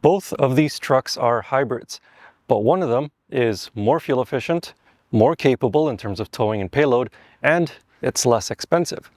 Both of these trucks are hybrids, but one of them is more fuel efficient, more capable in terms of towing and payload, and it's less expensive.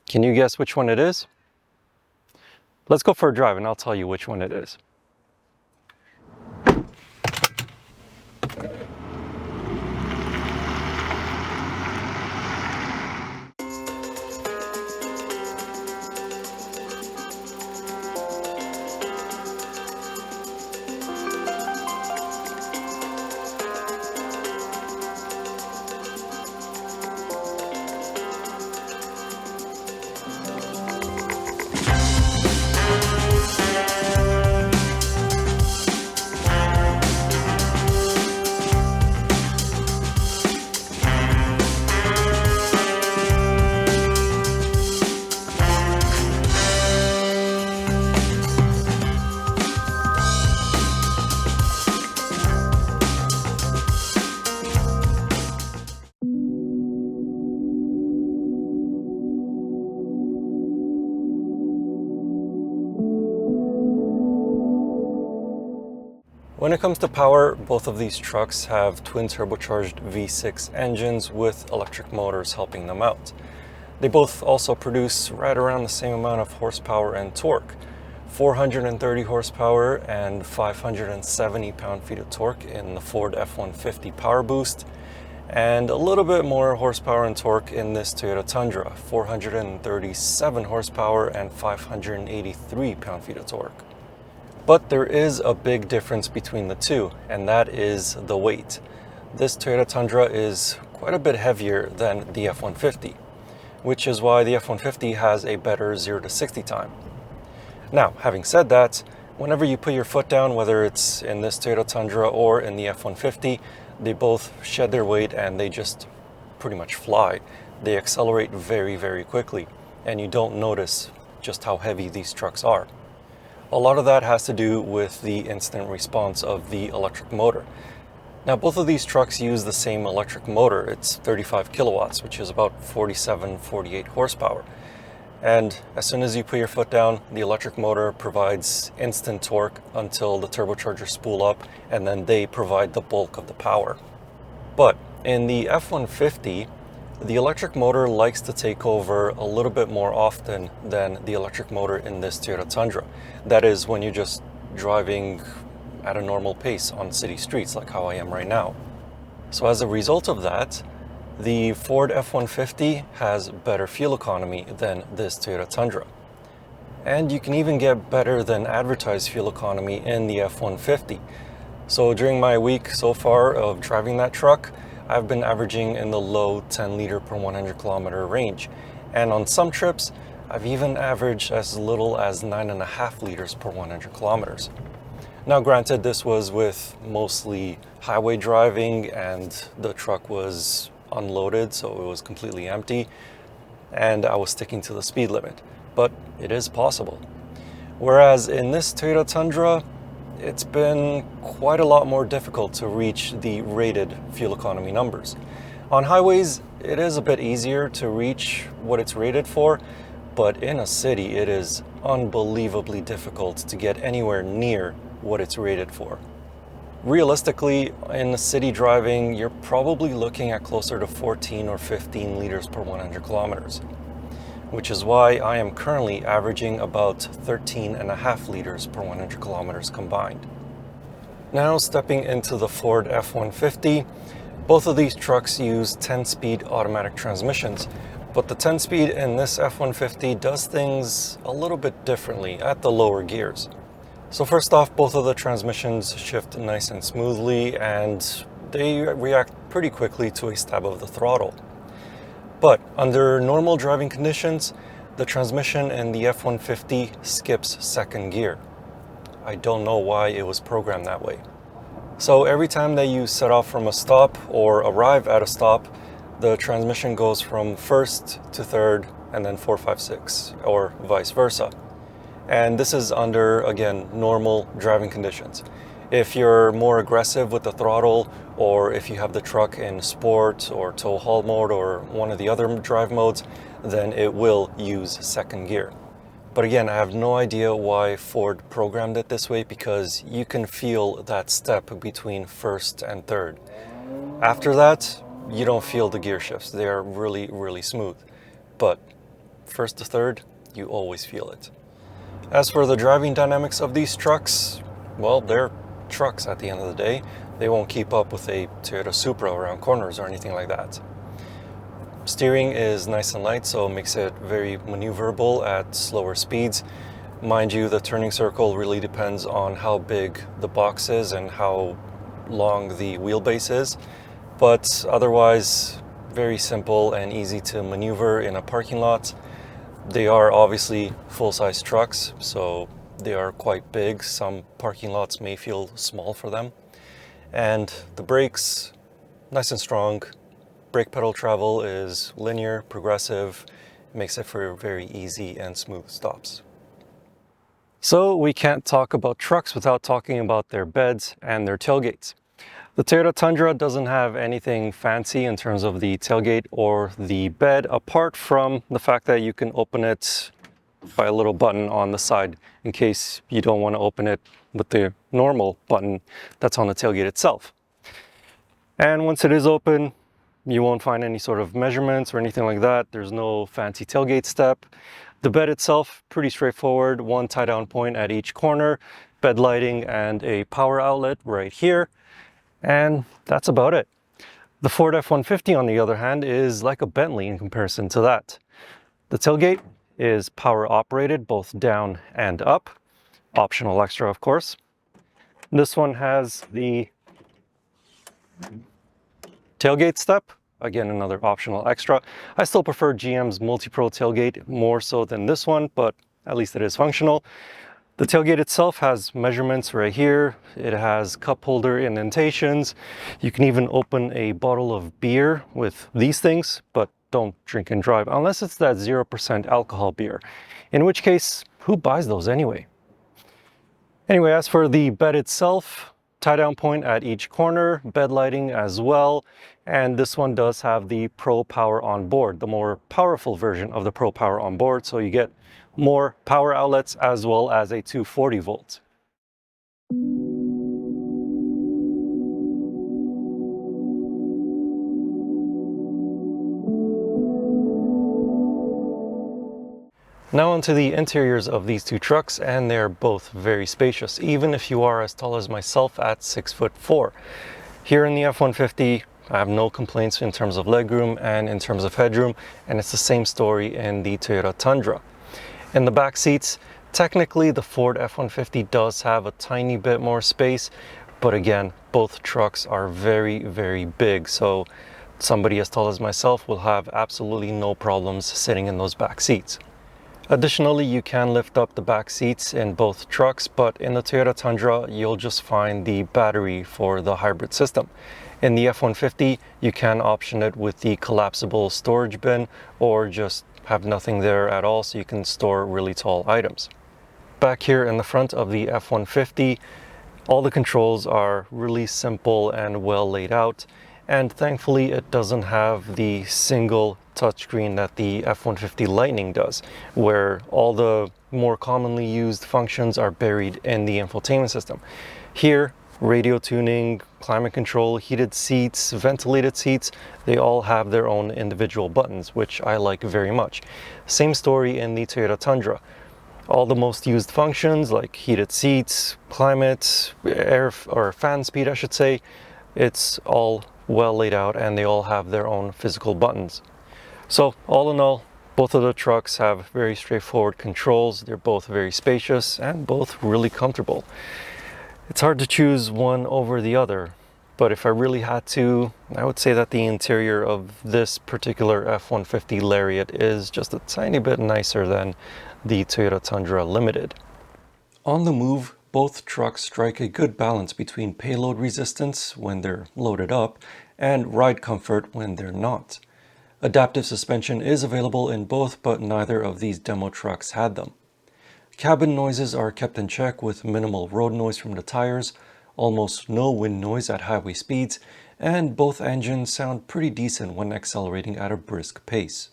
Can you guess which one it is? Let's go for a drive and I'll tell you which one it is. When it comes to power, both of these trucks have twin-turbocharged V6 engines with electric motors helping them out. They both also produce right around the same amount of horsepower and torque, 430 horsepower and 570 pound-feet of torque in the Ford F-150 Powerboost, and a little bit more horsepower and torque in this Toyota Tundra, 437 horsepower and 583 pound-feet of torque. But there is a big difference between the two, and that is the weight. This Toyota Tundra is quite a bit heavier than the F-150, which is why the F-150 has a better 0 to 60 time. Now, having said that, whenever you put your foot down, whether it's in this Toyota Tundra or in the F-150, they both shed their weight and they just pretty much fly. They accelerate very, very quickly, and you don't notice just how heavy these trucks are. A lot of that has to do with the instant response of the electric motor. Now, both of these trucks use the same electric motor. It's 35 kilowatts, which is about 48 horsepower. And as soon as you put your foot down, the electric motor provides instant torque until the turbochargers spool up, and then they provide the bulk of the power. But in the F-150, the electric motor likes to take over a little bit more often than the electric motor in this Toyota Tundra. That is when you're just driving at a normal pace on city streets like how I am right now. So as a result of that, the Ford F-150 has better fuel economy than this Toyota Tundra. And you can even get better than advertised fuel economy in the F-150. So during my week so far of driving that truck, I've been averaging in the low 10 liter per 100 kilometer range. And on some trips, I've even averaged as little as 9.5 liters per 100 kilometers. Now granted, this was with mostly highway driving and the truck was unloaded, so it was completely empty, and I was sticking to the speed limit, but it is possible. Whereas in this Toyota Tundra, it's been quite a lot more difficult to reach the rated fuel economy numbers. On highways, it is a bit easier to reach what it's rated for, but in a city, it is unbelievably difficult to get anywhere near what it's rated for. Realistically, in the city driving, you're probably looking at closer to 14 or 15 liters per 100 kilometers, which is why I am currently averaging about 13.5 liters per 100 kilometers combined. Now stepping into the Ford F-150, both of these trucks use 10-speed automatic transmissions, but the 10-speed in this F-150 does things a little bit differently at the lower gears. So first off, both of the transmissions shift nice and smoothly, and they react pretty quickly to a stab of the throttle. But under normal driving conditions, the transmission in the F-150 skips second gear. I don't know why it was programmed that way. So every time that you set off from a stop or arrive at a stop, the transmission goes from first to third and then 4, 5, 6, or vice versa. And this is under, again, normal driving conditions. If you're more aggressive with the throttle, or if you have the truck in sport or tow haul mode or one of the other drive modes, then it will use second gear. But again, I have no idea why Ford programmed it this way, because you can feel that step between first and third. After that, you don't feel the gear shifts. They are really, really smooth. But first to third, you always feel it. As for the driving dynamics of these trucks, well, they're trucks at the end of the day. They won't keep up with a Toyota Supra around corners or anything like that. Steering is nice and light, so it makes it very maneuverable at slower speeds. Mind you, the turning circle really depends on how big the box is and how long the wheelbase is. But otherwise, very simple and easy to maneuver in a parking lot. They are obviously full-size trucks, so they are quite big. Some parking lots may feel small for them. And the brakes, nice and strong. Brake pedal travel is linear, progressive, makes it for very easy and smooth stops. So we can't talk about trucks without talking about their beds and their tailgates. The Toyota Tundra doesn't have anything fancy in terms of the tailgate or the bed, apart from the fact that you can open it by a little button on the side in case you don't want to open it with the normal button that's on the tailgate itself. And once it is open, you won't find any sort of measurements or anything like that. There's no fancy tailgate step. The bed itself, pretty straightforward. One tie-down point at each corner, bed lighting, and a power outlet right here. And that's about it. The Ford F-150, on the other hand, is like a Bentley in comparison to that. The tailgate is power operated, both down and up. Optional extra, of course. This one has the tailgate step. Again, another optional extra. I still prefer GM's Multi-Pro tailgate more so than this one, but at least it is functional. The tailgate itself has measurements right here. It has cup holder indentations. You can even open a bottle of beer with these things, but don't drink and drive unless it's that 0% alcohol beer, in which case, who buys those anyway? Anyway, as for the bed itself, tie-down point at each corner, bed lighting as well, and this one does have the Pro Power on board, the more powerful version of the Pro Power on board, so you get more power outlets as well as a 240 volt. Now onto the interiors of these two trucks, and they're both very spacious, even if you are as tall as myself at 6'4". Here in the F-150, I have no complaints in terms of legroom and in terms of headroom, and it's the same story in the Toyota Tundra. In the back seats, technically the Ford F-150 does have a tiny bit more space, but again, both trucks are very, very big, so somebody as tall as myself will have absolutely no problems sitting in those back seats. Additionally, you can lift up the back seats in both trucks, but in the Toyota Tundra, you'll just find the battery for the hybrid system. In the F-150, you can option it with the collapsible storage bin, or just have nothing there at all so you can store really tall items. Back here in the front of the F-150, all the controls are really simple and well laid out, and thankfully it doesn't have the single touchscreen that the F-150 Lightning does, where all the more commonly used functions are buried in the infotainment system. Here, radio tuning, climate control, heated seats, ventilated seats, they all have their own individual buttons, which I like very much. Same story in the Toyota Tundra. All the most used functions like heated seats, climate, air or fan speed I should say, it's all well laid out and they all have their own physical buttons. So all in all, both of the trucks have very straightforward controls. They're both very spacious and both really comfortable. It's hard to choose one over the other, but if I really had to, I would say that the interior of this particular F-150 Lariat is just a tiny bit nicer than the Toyota Tundra Limited. On the move, both trucks strike a good balance between payload resistance when they're loaded up and ride comfort when they're not. Adaptive suspension is available in both, but neither of these demo trucks had them. Cabin noises are kept in check with minimal road noise from the tires, almost no wind noise at highway speeds, and both engines sound pretty decent when accelerating at a brisk pace.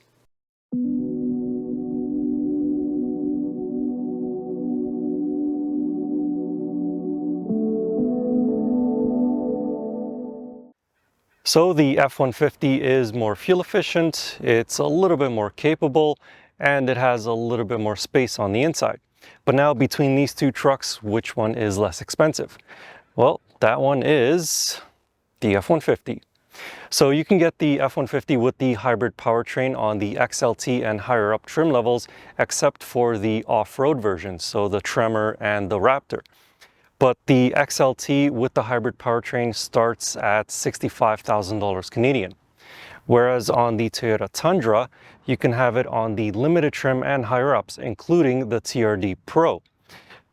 So the F-150 is more fuel efficient, it's a little bit more capable, and it has a little bit more space on the inside. But now between these two trucks, which one is less expensive? Well, that one is the F-150. So you can get the F-150 with the hybrid powertrain on the XLT and higher up trim levels, except for the off-road versions, so the Tremor and the Raptor. But the XLT with the hybrid powertrain starts at $65,000 Canadian. Whereas on the Toyota Tundra, you can have it on the limited trim and higher ups, including the TRD Pro.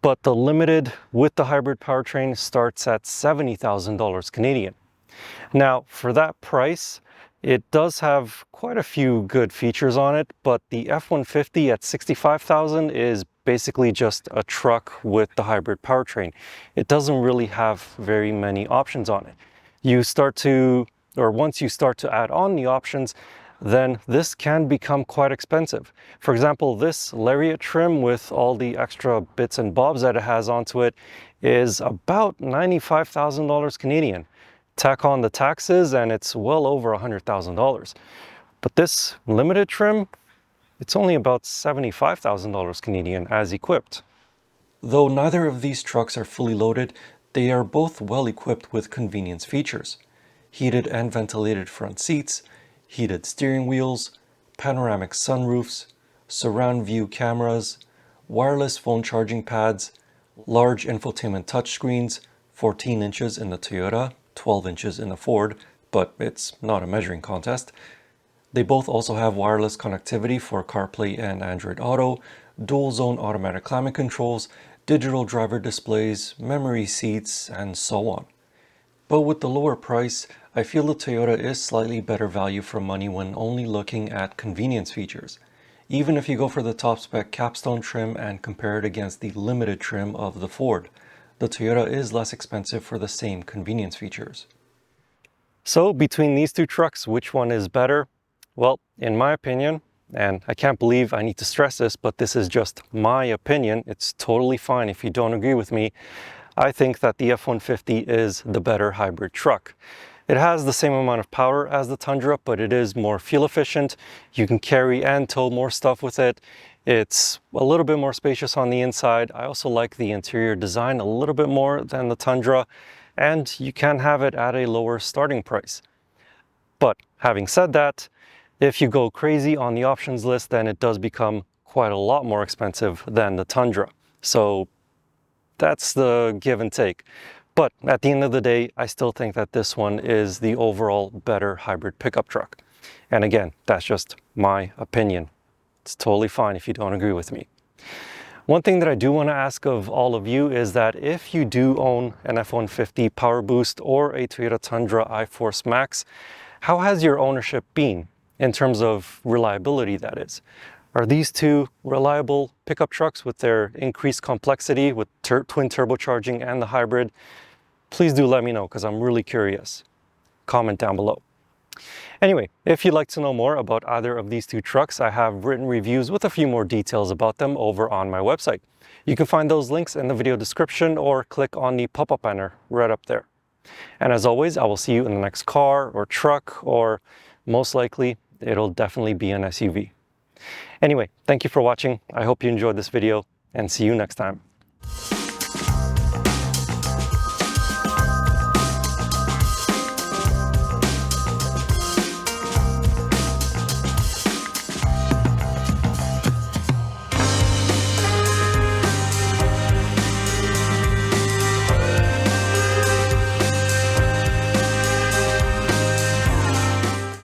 But the limited with the hybrid powertrain starts at $70,000 Canadian. Now, for that price, it does have quite a few good features on it, but the F-150 at $65,000 is basically just a truck with the hybrid powertrain. It doesn't really have very many options on it. Once you start to add on the options, then this can become quite expensive. For example, this Lariat trim with all the extra bits and bobs that it has onto it is about $95,000 Canadian. Tack on the taxes and it's well over $100,000. But this limited trim, it's only about $75,000 Canadian as equipped. Though neither of these trucks are fully loaded, they are both well equipped with convenience features. Heated and ventilated front seats, heated steering wheels, panoramic sunroofs, surround view cameras, wireless phone charging pads, large infotainment touchscreens, 14 inches in the Toyota, 12 inches in the Ford, but it's not a measuring contest. They both also have wireless connectivity for CarPlay and Android Auto, dual zone automatic climate controls, digital driver displays, memory seats, and so on. But with the lower price, I feel the Toyota is slightly better value for money when only looking at convenience features. Even if you go for the top spec capstone trim and compare it against the limited trim of the Ford, the Toyota is less expensive for the same convenience features. So between these two trucks, which one is better? Well, in my opinion, and I can't believe I need to stress this, but this is just my opinion, it's totally fine if you don't agree with me, I think that the F-150 is the better hybrid truck. It has the same amount of power as the Tundra, but it is more fuel efficient. You can carry and tow more stuff with it. It's a little bit more spacious on the inside. I also like the interior design a little bit more than the Tundra, and you can have it at a lower starting price. But having said that, if you go crazy on the options list, then it does become quite a lot more expensive than the Tundra. So that's the give and take. But at the end of the day, I still think that this one is the overall better hybrid pickup truck. And again, that's just my opinion. It's totally fine if you don't agree with me. One thing that I do want to ask of all of you is that if you do own an F-150 Powerboost or a Toyota Tundra iForce Max, how has your ownership been in terms of reliability, that is? Are these two reliable pickup trucks with their increased complexity with twin turbocharging and the hybrid? Please do let me know because I'm really curious. Comment down below. Anyway, if you'd like to know more about either of these two trucks, I have written reviews with a few more details about them over on my website. You can find those links in the video description or click on the pop-up banner right up there. And as always, I will see you in the next car or truck, or most likely, it'll definitely be an SUV. Anyway, thank you for watching. I hope you enjoyed this video and see you next time.